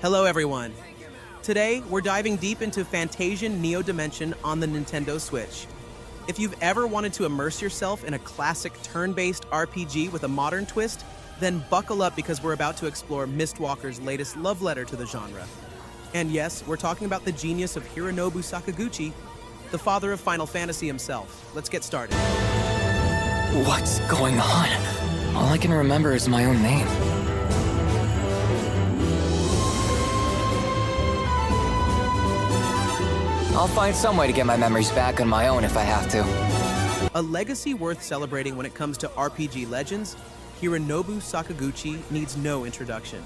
Hello everyone. Today, we're diving deep into Fantasian Neo Dimension on the Nintendo Switch. If you've ever wanted to immerse yourself in a classic turn-based RPG with a modern twist, then buckle up because we're about to explore Mistwalker's latest love letter to the genre. And yes, we're talking about the genius of Hironobu Sakaguchi, the father of Final Fantasy himself. Let's get started. What's going on? All I can remember is my own name. I'll find some way to get my memories back on my own if I have to. A legacy worth celebrating when it comes to RPG legends, Hironobu Sakaguchi needs no introduction.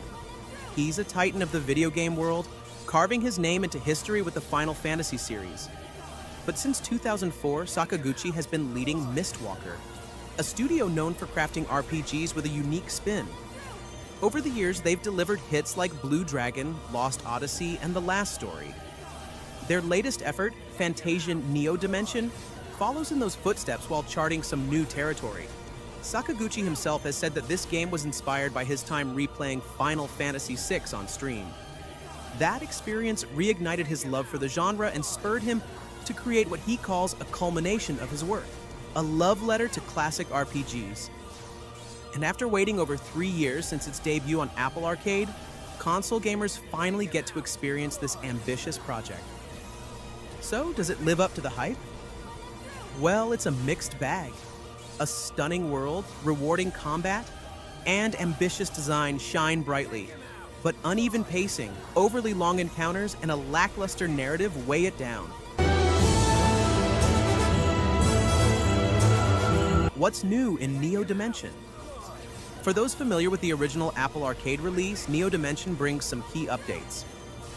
He's a titan of the video game world, carving his name into history with the Final Fantasy series. But since 2004, Sakaguchi has been leading Mistwalker, a studio known for crafting RPGs with a unique spin. Over the years, they've delivered hits like Blue Dragon, Lost Odyssey, and The Last Story. Their latest effort, Fantasian Neo Dimension, follows in those footsteps while charting some new territory. Sakaguchi himself has said that this game was inspired by his time replaying Final Fantasy VI on stream. That experience reignited his love for the genre and spurred him to create what he calls a culmination of his work, a love letter to classic RPGs. And after waiting over 3 years since its debut on Apple Arcade, console gamers finally get to experience this ambitious project. So, does it live up to the hype? Well, it's a mixed bag. A stunning world, rewarding combat, and ambitious design shine brightly. But uneven pacing, overly long encounters, and a lackluster narrative weigh it down. What's new in Neo Dimension? For those familiar with the original Apple Arcade release, Neo Dimension brings some key updates.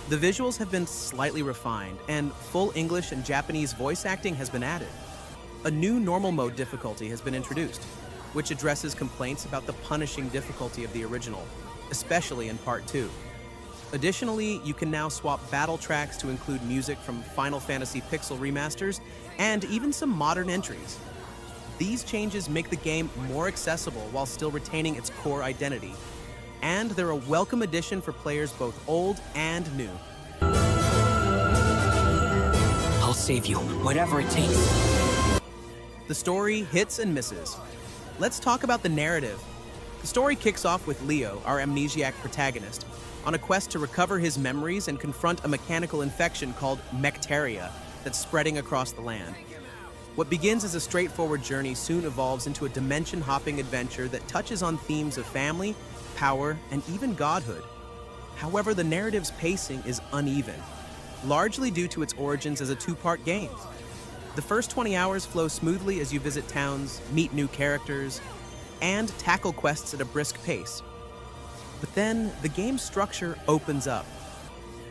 The visuals have been slightly refined, and full English and Japanese voice acting has been added. A new normal mode difficulty has been introduced, which addresses complaints about the punishing difficulty of the original, especially in Part 2. Additionally, you can now swap battle tracks to include music from Final Fantasy Pixel remasters and even some modern entries. These changes make the game more accessible while still retaining its core identity. And they're a welcome addition for players both old and new. I'll save you, whatever it takes. The story hits and misses. Let's talk about the narrative. The story kicks off with Leo, our amnesiac protagonist, on a quest to recover his memories and confront a mechanical infection called Mectaria that's spreading across the land. What begins as a straightforward journey soon evolves into a dimension-hopping adventure that touches on themes of family, power, and even godhood. However, the narrative's pacing is uneven, largely due to its origins as a two-part game. The first 20 hours flow smoothly as you visit towns, meet new characters, and tackle quests at a brisk pace. But then, the game's structure opens up.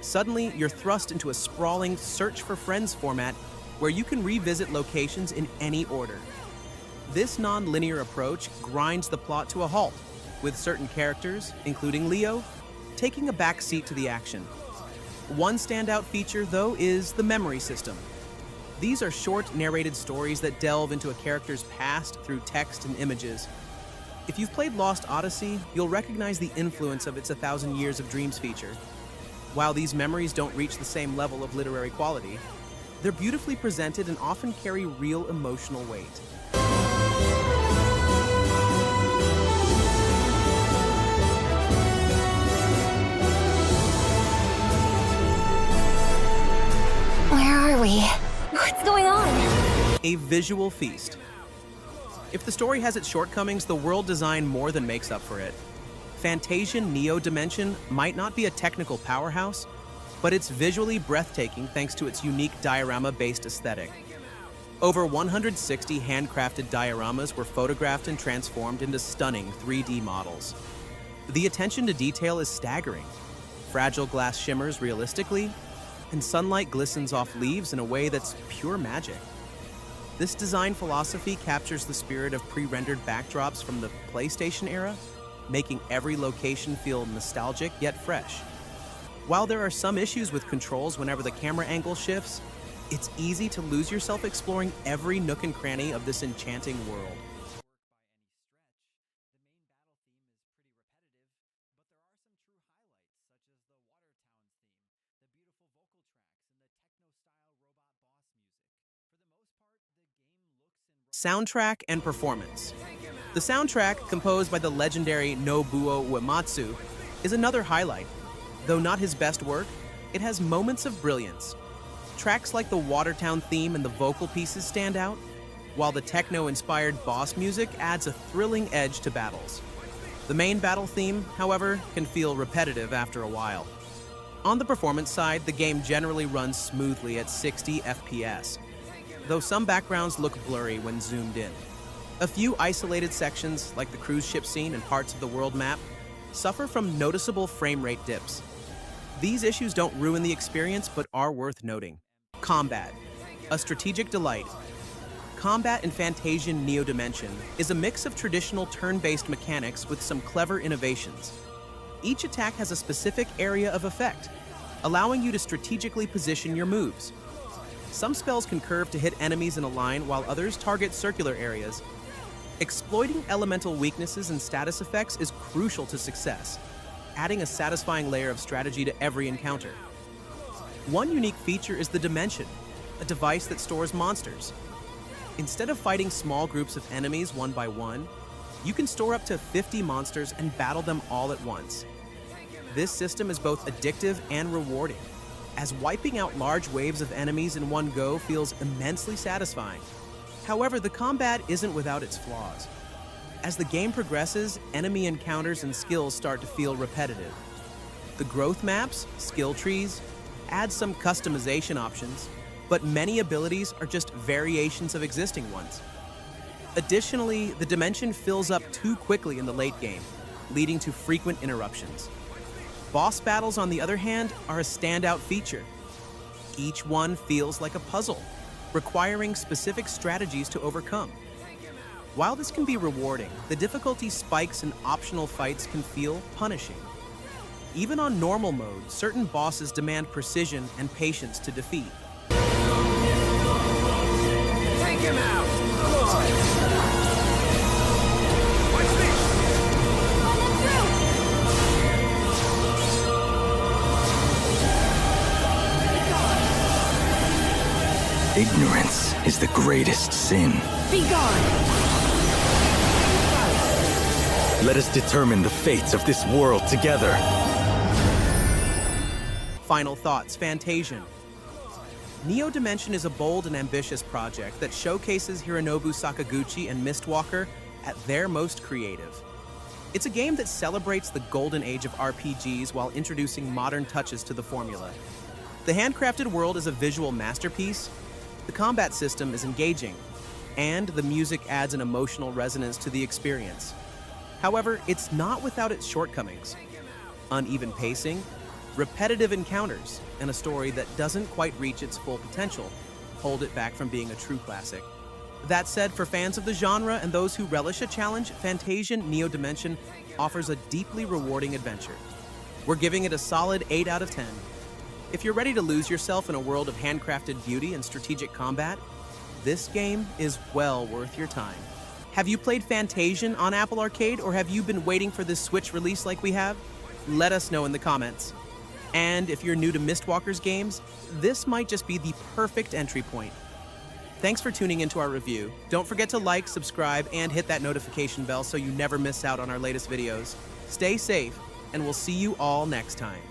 Suddenly, you're thrust into a sprawling search for friends format where you can revisit locations in any order. This non-linear approach grinds the plot to a halt, with certain characters, including Leo, taking a back seat to the action. One standout feature, though, is the memory system. These are short, narrated stories that delve into a character's past through text and images. If you've played Lost Odyssey, you'll recognize the influence of its 1,000 Years of Dreams feature. While these memories don't reach the same level of literary quality, they're beautifully presented and often carry real emotional weight. Where are we? What's going on? A visual feast. If the story has its shortcomings, the world design more than makes up for it. Fantasian Neo Dimension might not be a technical powerhouse, but it's visually breathtaking thanks to its unique diorama-based aesthetic. Over 160 handcrafted dioramas were photographed and transformed into stunning 3D models. The attention to detail is staggering. Fragile glass shimmers realistically, and sunlight glistens off leaves in a way that's pure magic. This design philosophy captures the spirit of pre-rendered backdrops from the PlayStation era, making every location feel nostalgic yet fresh. While there are some issues with controls whenever the camera angle shifts, it's easy to lose yourself exploring every nook and cranny of this enchanting world. Soundtrack and performance. The soundtrack, composed by the legendary Nobuo Uematsu, is another highlight. Though not his best work, it has moments of brilliance. Tracks like the Watertown theme and the vocal pieces stand out, while the techno-inspired boss music adds a thrilling edge to battles. The main battle theme, however, can feel repetitive after a while. On the performance side, the game generally runs smoothly at 60 FPS, though some backgrounds look blurry when zoomed in. A few isolated sections, like the cruise ship scene and parts of the world map, suffer from noticeable frame rate dips. These issues don't ruin the experience, but are worth noting. Combat. A strategic delight. Combat in Fantasian Neo Dimension is a mix of traditional turn-based mechanics with some clever innovations. Each attack has a specific area of effect, allowing you to strategically position your moves. Some spells can curve to hit enemies in a line, while others target circular areas. Exploiting elemental weaknesses and status effects is crucial to success, adding a satisfying layer of strategy to every encounter. One unique feature is the Demention, a device that stores monsters. Instead of fighting small groups of enemies one by one, you can store up to 50 monsters and battle them all at once. This system is both addictive and rewarding, as wiping out large waves of enemies in one go feels immensely satisfying. However, the combat isn't without its flaws. As the game progresses, enemy encounters and skills start to feel repetitive. The growth maps, skill trees, add some customization options, but many abilities are just variations of existing ones. Additionally, the Dimension fills up too quickly in the late game, leading to frequent interruptions. Boss battles, on the other hand, are a standout feature. Each one feels like a puzzle, requiring specific strategies to overcome. While this can be rewarding, the difficulty spikes and optional fights can feel punishing. Even on normal mode, certain bosses demand precision and patience to defeat. Take him out! Come on! Watch this! Ignorance is the greatest sin. Be gone! Let us determine the fates of this world together. Final thoughts, Fantasian. Neo Dimension is a bold and ambitious project that showcases Hironobu Sakaguchi and Mistwalker at their most creative. It's a game that celebrates the golden age of RPGs while introducing modern touches to the formula. The handcrafted world is a visual masterpiece, the combat system is engaging, and the music adds an emotional resonance to the experience. However, it's not without its shortcomings. Uneven pacing, repetitive encounters, and a story that doesn't quite reach its full potential hold it back from being a true classic. That said, for fans of the genre and those who relish a challenge, Fantasian Neo Dimension offers a deeply rewarding adventure. We're giving it a solid 8 out of 10. If you're ready to lose yourself in a world of handcrafted beauty and strategic combat, this game is well worth your time. Have you played Fantasian on Apple Arcade, or have you been waiting for this Switch release like we have? Let us know in the comments. And if you're new to Mistwalker's games, this might just be the perfect entry point. Thanks for tuning into our review. Don't forget to like, subscribe, and hit that notification bell so you never miss out on our latest videos. Stay safe, and we'll see you all next time.